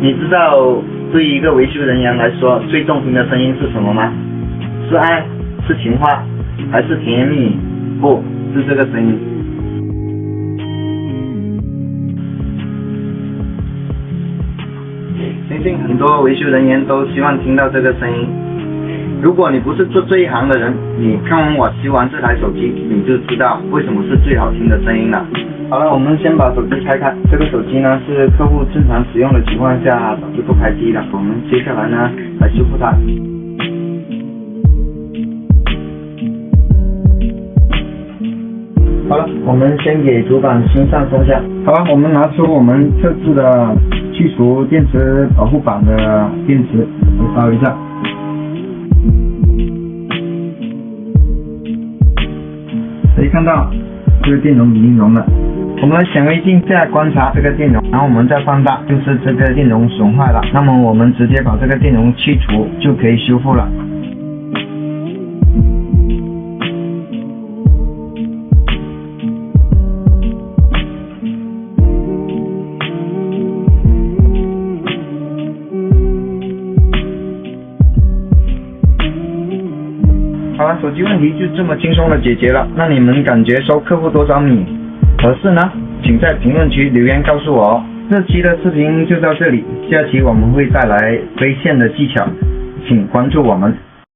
你知道对于一个维修人员来说，最动听的声音是什么吗？是爱，是情话，还是甜言蜜语？不是这个声音。相信很多维修人员都希望听到这个声音。如果你不是做这一行的人，你看完我修完这台手机，你就知道为什么是最好听的声音了。好了，我们先把手机开开。这个手机呢是客户正常使用的情况下导致不开机的，我们接下来呢来修复它。好了，我们先给主板新上松下。好了，我们拿出我们特制的去除电池保护板的电池，来烧一下。可以看到这个电容已经融了。我们显微镜下观察这个电容，然后我们再放大，就是这个电容损坏了。那么我们直接把这个电容去除就可以修复了。好了，手机问题就这么轻松的解决了。那你们感觉收客户多少米合适呢？请在评论区留言告诉我哦。这期的视频就到这里，下期我们会带来飞线的技巧，请关注我们。